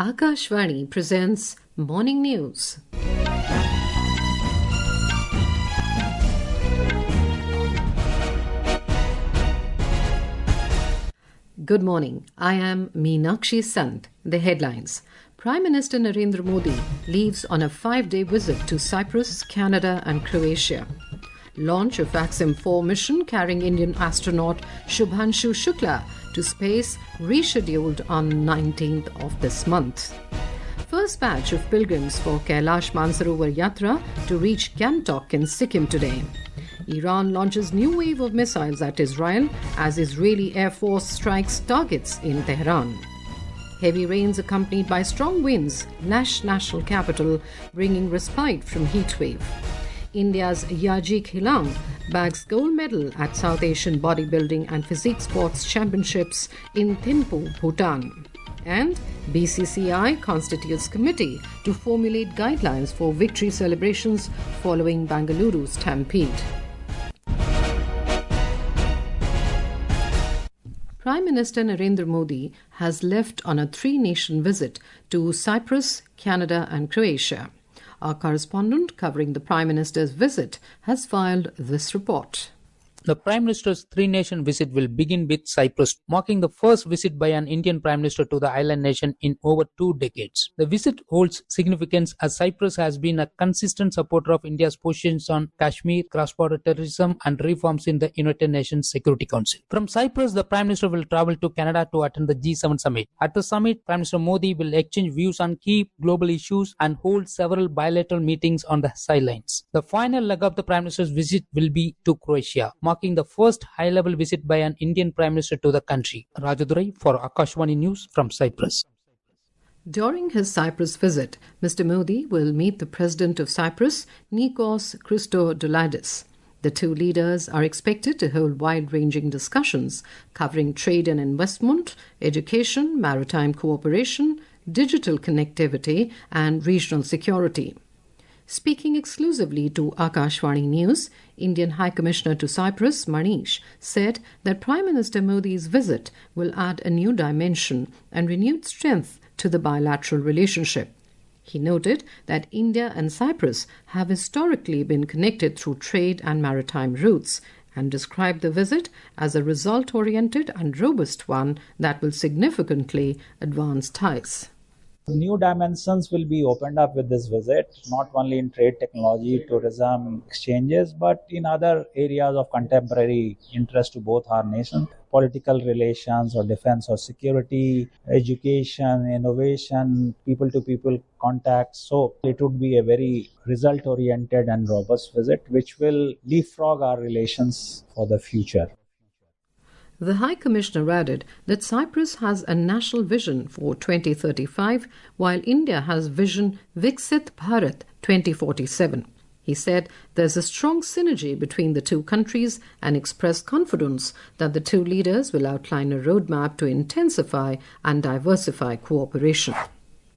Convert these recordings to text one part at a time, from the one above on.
Akashvani presents Morning News. Good morning. I am Meenakshi Sant. The headlines. Prime Minister Narendra Modi leaves on a 5-day visit to Cyprus, Canada and Croatia. Launch of Vaxim 4 mission carrying Indian astronaut Shubhanshu Shukla to space rescheduled on 19th of this month. First batch of pilgrims for Kailash Mansarovar Yatra to reach Gangtok in Sikkim today. Iran launches new wave of missiles at Israel as Israeli Air Force strikes targets in Tehran. Heavy rains accompanied by strong winds lash national capital, bringing respite from heatwave. India's Yajik Hillang bags gold medal at South Asian Bodybuilding and Physique Sports Championships in Thimphu, Bhutan. And BCCI constitutes committee to formulate guidelines for victory celebrations following Bengaluru stampede. Prime Minister Narendra Modi has left on a 3-nation visit to Cyprus, Canada and Croatia. Our correspondent covering the Prime Minister's visit has filed this report. The Prime Minister's 3-nation visit will begin with Cyprus, marking the first visit by an Indian Prime Minister to the island nation in over 2 decades. The visit holds significance as Cyprus has been a consistent supporter of India's positions on Kashmir, cross-border terrorism and reforms in the United Nations Security Council. From Cyprus, the Prime Minister will travel to Canada to attend the G7 summit. At the summit, Prime Minister Modi will exchange views on key global issues and hold several bilateral meetings on the sidelines. The final leg of the Prime Minister's visit will be to Croatia, marking the first high-level visit by an Indian Prime Minister to the country. Rajadurai for Akashvani News from Cyprus. During his Cyprus visit, Mr. Modi will meet the President of Cyprus, Nikos Christodoulidis. The two leaders are expected to hold wide-ranging discussions covering trade and investment, education, maritime cooperation, digital connectivity and regional security. Speaking exclusively to Akashvani News, Indian High Commissioner to Cyprus, Manish, said that Prime Minister Modi's visit will add a new dimension and renewed strength to the bilateral relationship. He noted that India and Cyprus have historically been connected through trade and maritime routes and described the visit as a result-oriented and robust one that will significantly advance ties. New dimensions will be opened up with this visit, not only in trade, technology, tourism, exchanges, but in other areas of contemporary interest to both our nations. Political relations or defense or security, education, innovation, people-to-people contact. So it would be a very result-oriented and robust visit, which will leapfrog our relations for the future. The High Commissioner added that Cyprus has a national vision for 2035, while India has vision Viksit Bharat 2047. He said there's a strong synergy between the two countries and expressed confidence that the two leaders will outline a roadmap to intensify and diversify cooperation.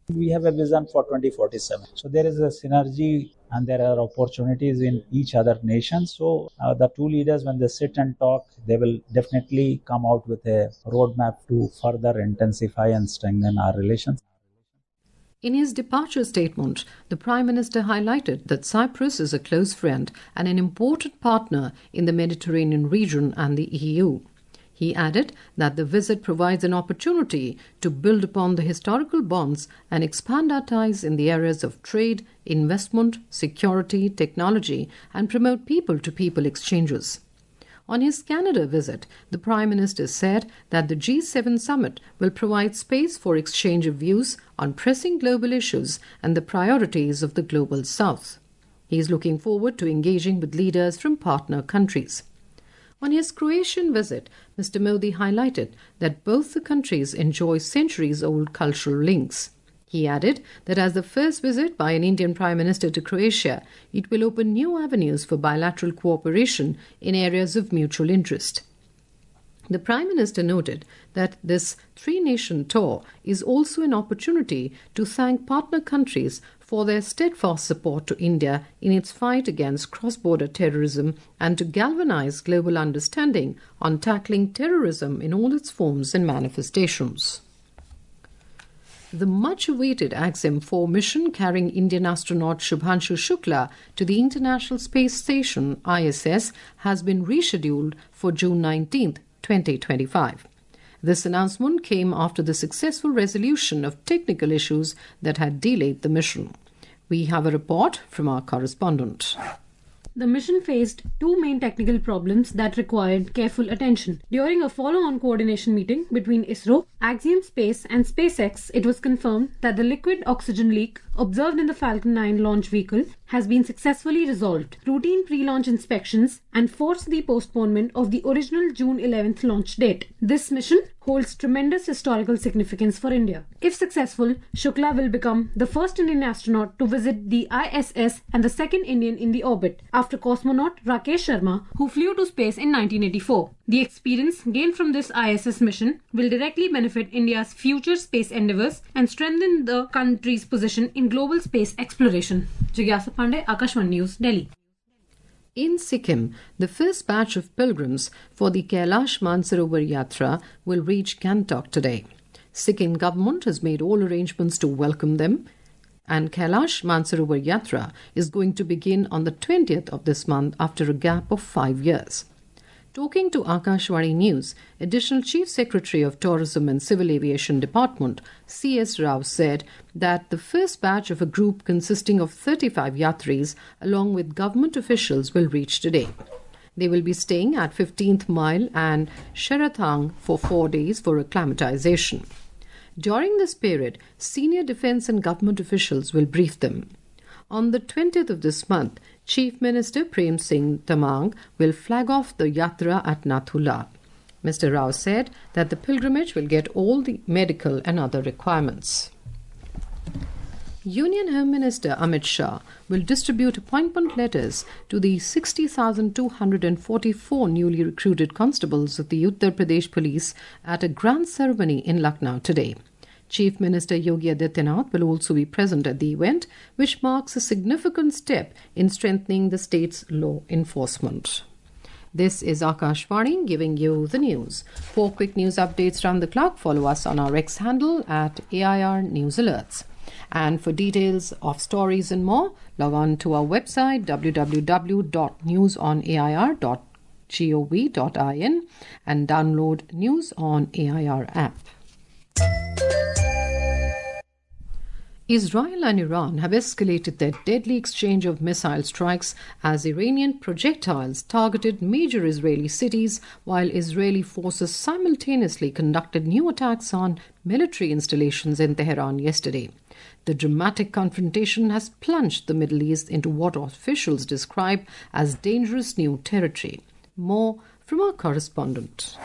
We have a vision for 2047. So there is a synergy and there are opportunities in each other nation. So the two leaders, when they sit and talk, they will definitely come out with a roadmap to further intensify and strengthen our relations. In his departure statement, the Prime Minister highlighted that Cyprus is a close friend and an important partner in the Mediterranean region and the EU. He added that the visit provides an opportunity to build upon the historical bonds and expand our ties in the areas of trade, investment, security, technology, and promote people-to-people exchanges. On his Canada visit, the Prime Minister said that the G7 summit will provide space for exchange of views on pressing global issues and the priorities of the Global South. He is looking forward to engaging with leaders from partner countries. On his Croatian visit, Mr. Modi highlighted that both the countries enjoy centuries-old cultural links. He added that as the first visit by an Indian Prime Minister to Croatia, it will open new avenues for bilateral cooperation in areas of mutual interest. The Prime Minister noted that this 3-nation tour is also an opportunity to thank partner countries for their steadfast support to India in its fight against cross-border terrorism and to galvanize global understanding on tackling terrorism in all its forms and manifestations. The much-awaited AXM-4 mission carrying Indian astronaut Shubhanshu Shukla to the International Space Station ISS has been rescheduled for June 19, 2025. This announcement came after the successful resolution of technical issues that had delayed the mission. We have a report from our correspondent. The mission faced two main technical problems that required careful attention. During a follow-on coordination meeting between ISRO, Axiom Space and SpaceX, it was confirmed that the liquid oxygen leak observed in the Falcon 9 launch vehicle has been successfully resolved. Routine pre-launch inspections and forced the postponement of the original June 11th launch date. This mission holds tremendous historical significance for India. If successful, Shukla will become the first Indian astronaut to visit the ISS and the second Indian in the orbit, after cosmonaut Rakesh Sharma, who flew to space in 1984. The experience gained from this ISS mission will directly benefit India's future space endeavours and strengthen the country's position in global space exploration. Jigyasa Pandey, Akashvani News, Delhi. In Sikkim, the first batch of pilgrims for the Kailash Mansarovar Yatra will reach Gangtok today. Sikkim government has made all arrangements to welcome them, and Kailash Mansarovar Yatra is going to begin on the 20th of this month after a gap of 5 years. Talking to Akashvani News, Additional Chief Secretary of Tourism and Civil Aviation Department, C.S. Rao, said that the first batch of a group consisting of 35 yatris along with government officials will reach today. They will be staying at 15th Mile and Sherathang for 4 days for acclimatization. During this period, senior defence and government officials will brief them. On the 20th of this month, Chief Minister Prem Singh Tamang will flag off the yatra at Nathula. Mr. Rao said that the pilgrimage will get all the medical and other requirements. Union Home Minister Amit Shah will distribute appointment letters to the 60,244 newly recruited constables of the Uttar Pradesh Police at a grand ceremony in Lucknow today. Chief Minister Yogi Adityanath will also be present at the event, which marks a significant step in strengthening the state's law enforcement. This is Akashvani giving you the news. For quick news updates round the clock, follow us on our X handle at AIR News Alerts. And for details of stories and more, log on to our website www.newsonair.gov.in and download News on AIR app. Israel and Iran have escalated their deadly exchange of missile strikes as Iranian projectiles targeted major Israeli cities, while Israeli forces simultaneously conducted new attacks on military installations in Tehran yesterday. The dramatic confrontation has plunged the Middle East into what officials describe as dangerous new territory. More from our correspondent.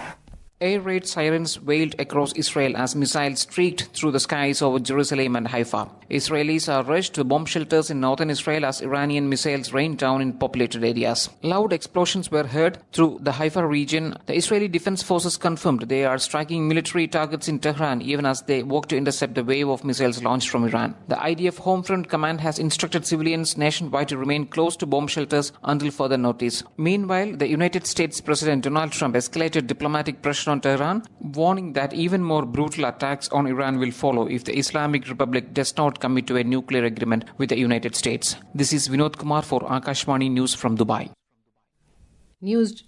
Air raid sirens wailed across Israel as missiles streaked through the skies over Jerusalem and Haifa. Israelis are rushed to bomb shelters in northern Israel as Iranian missiles rained down in populated areas. Loud explosions were heard through the Haifa region. The Israeli Defense Forces confirmed they are striking military targets in Tehran even as they work to intercept the wave of missiles launched from Iran. The IDF Home Front Command has instructed civilians nationwide to remain close to bomb shelters until further notice. Meanwhile, the United States President Donald Trump escalated diplomatic pressure on Tehran, warning that even more brutal attacks on Iran will follow if the Islamic Republic does not commit to a nuclear agreement with the United States. This is Vinod Kumar for Akashvani News from Dubai. News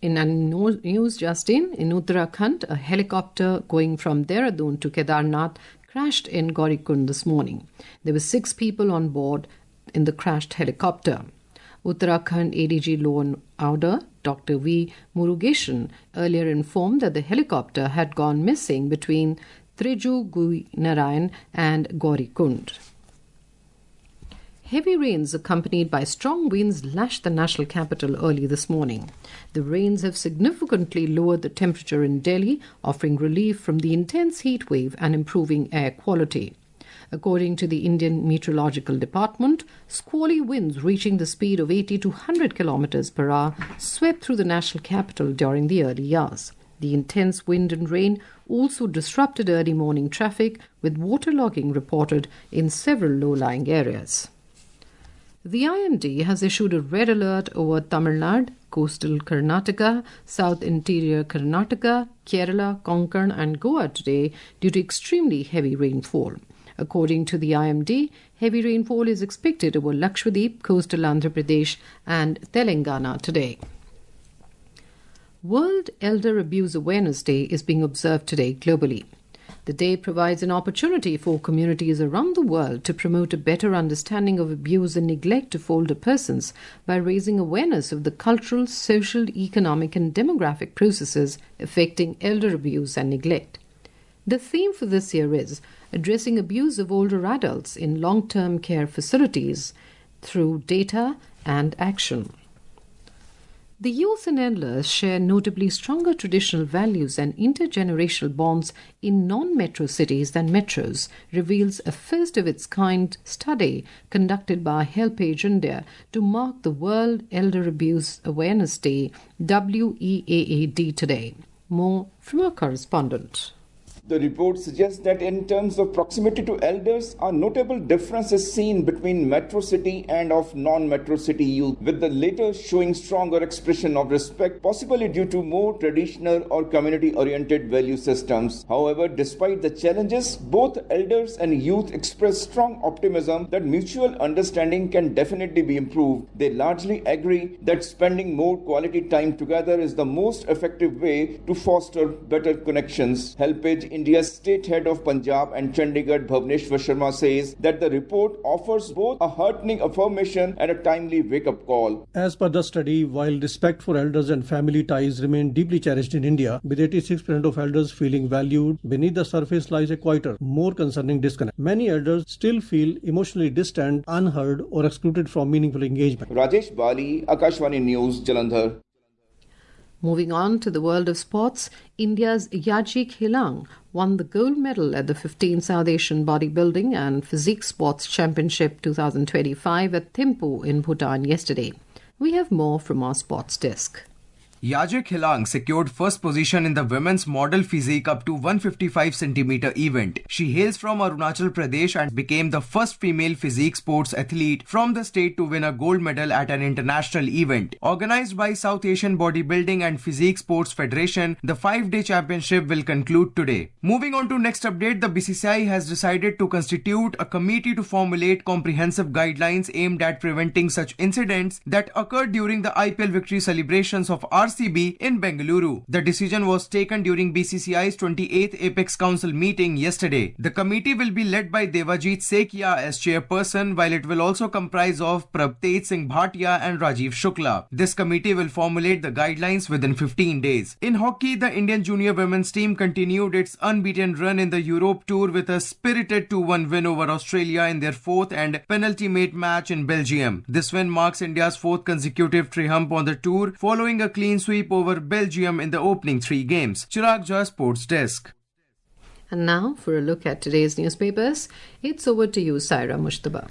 just in Uttarakhand, a helicopter going from Dehradun to Kedarnath crashed in Gaurikund this morning. There were 6 people on board in the crashed helicopter. Uttarakhand ADG Law and Order Dr. V. Murugesan earlier informed that the helicopter had gone missing between Triju-Guinarayan and Gaurikund. Heavy rains accompanied by strong winds lashed the national capital early this morning. The rains have significantly lowered the temperature in Delhi, offering relief from the intense heat wave and improving air quality. According to the Indian Meteorological Department, squally winds reaching the speed of 80 to 100 km per hour swept through the national capital during the early hours. The intense wind and rain also disrupted early morning traffic, with waterlogging reported in several low-lying areas. The IMD has issued a red alert over Tamil Nadu, coastal Karnataka, south interior Karnataka, Kerala, Konkan and Goa today due to extremely heavy rainfall. According to the IMD, heavy rainfall is expected over Lakshadweep, coastal Andhra Pradesh and Telangana today. World Elder Abuse Awareness Day is being observed today globally. The day provides an opportunity for communities around the world to promote a better understanding of abuse and neglect of older persons by raising awareness of the cultural, social, economic and demographic processes affecting elder abuse and neglect. The theme for this year is addressing abuse of older adults in long-term care facilities through data and action. The youth and elders share notably stronger traditional values and intergenerational bonds in non-metro cities than metros, reveals a first-of-its-kind study conducted by HelpAge India to mark the World Elder Abuse Awareness Day, WEAAD, today. More from our correspondent. The report suggests that in terms of proximity to elders, a notable difference is seen between metro city and of non-metro city youth, with the latter showing stronger expression of respect, possibly due to more traditional or community-oriented value systems. However, despite the challenges, both elders and youth express strong optimism that mutual understanding can definitely be improved. They largely agree that spending more quality time together is the most effective way to foster better connections. HelpAge India's state head of Punjab and Chandigarh, Bhavneshwar Sharma, says that the report offers both a heartening affirmation and a timely wake-up call. As per the study, while respect for elders and family ties remain deeply cherished in India, with 86% of elders feeling valued, beneath the surface lies a quieter, more concerning disconnect. Many elders still feel emotionally distant, unheard or excluded from meaningful engagement. Rajesh Bali, Akashvani News, Jalandhar. Moving on to the world of sports, India's Yajik Hillang won the gold medal at the 15th South Asian Bodybuilding and Physique Sports Championship 2025 at Thimphu in Bhutan yesterday. We have more from our sports desk. Yajik Hillang secured first position in the women's model physique up to 155 cm event. She hails from Arunachal Pradesh and became the first female physique sports athlete from the state to win a gold medal at an international event. Organized by South Asian Bodybuilding and Physique Sports Federation, the 5-day championship will conclude today. Moving on to next update, the BCCI has decided to constitute a committee to formulate comprehensive guidelines aimed at preventing such incidents that occurred during the IPL victory celebrations of RCB in Bengaluru. The decision was taken during BCCI's 28th Apex Council meeting yesterday. The committee will be led by Devajit Sekia as chairperson, while it will also comprise of Prabteej Singh Bhatia and Rajiv Shukla. This committee will formulate the guidelines within 15 days. In hockey, the Indian junior women's team continued its unbeaten run in the Europe Tour with a spirited 2-1 win over Australia in their fourth and penultimate match in Belgium. This win marks India's fourth consecutive triumph on the tour, following a clean sweep over Belgium in the opening 3 games. Chirag Jha, Sports Desk. And now for a look at today's newspapers. It's over to you, Saira Mushtaba.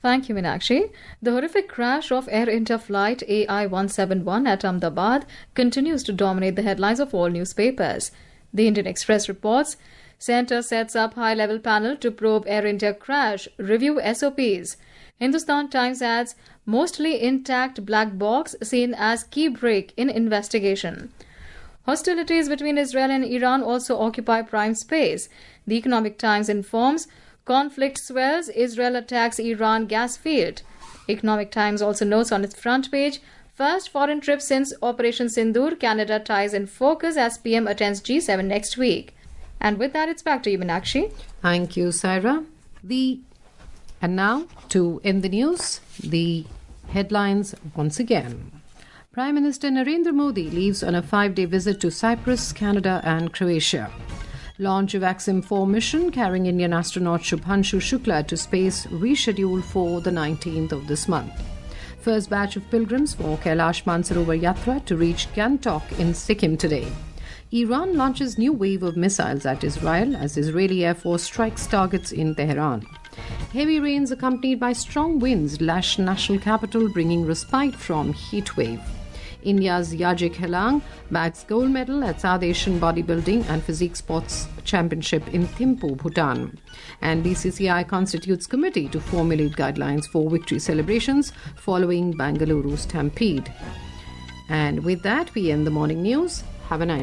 Thank you, Meenakshi. The horrific crash of Air India flight AI-171 at Ahmedabad continues to dominate the headlines of all newspapers. The Indian Express reports, Centre sets up high-level panel to probe Air India crash, review SOPs. Hindustan Times adds, mostly intact black box seen as key break in investigation. Hostilities between Israel and Iran also occupy prime space. The Economic Times informs, conflict swells, Israel attacks Iran gas field. Economic Times also notes on its front page, first foreign trip since Operation Sindoor, Canada ties in focus as PM attends G7 next week. And with that, it's back to you, Meenakshi. Thank you, Saira. And now, to end the news, the headlines once again. Prime Minister Narendra Modi leaves on a 5-day visit to Cyprus, Canada and Croatia. Launch of Axim 4 mission carrying Indian astronaut Shubhanshu Shukla to space rescheduled for the 19th of this month. First batch of pilgrims for Kailash Mansarovar Yatra to reach Gangtok in Sikkim today. Iran launches new wave of missiles at Israel as Israeli Air Force strikes targets in Tehran. Heavy rains accompanied by strong winds lash national capital, bringing respite from heatwave. India's Yajik Hillang bags gold medal at South Asian Bodybuilding and Physique Sports Championship in Thimphu, Bhutan. And BCCI constitutes committee to formulate guidelines for victory celebrations following Bengaluru stampede. And with that, we end the morning news. Have a nice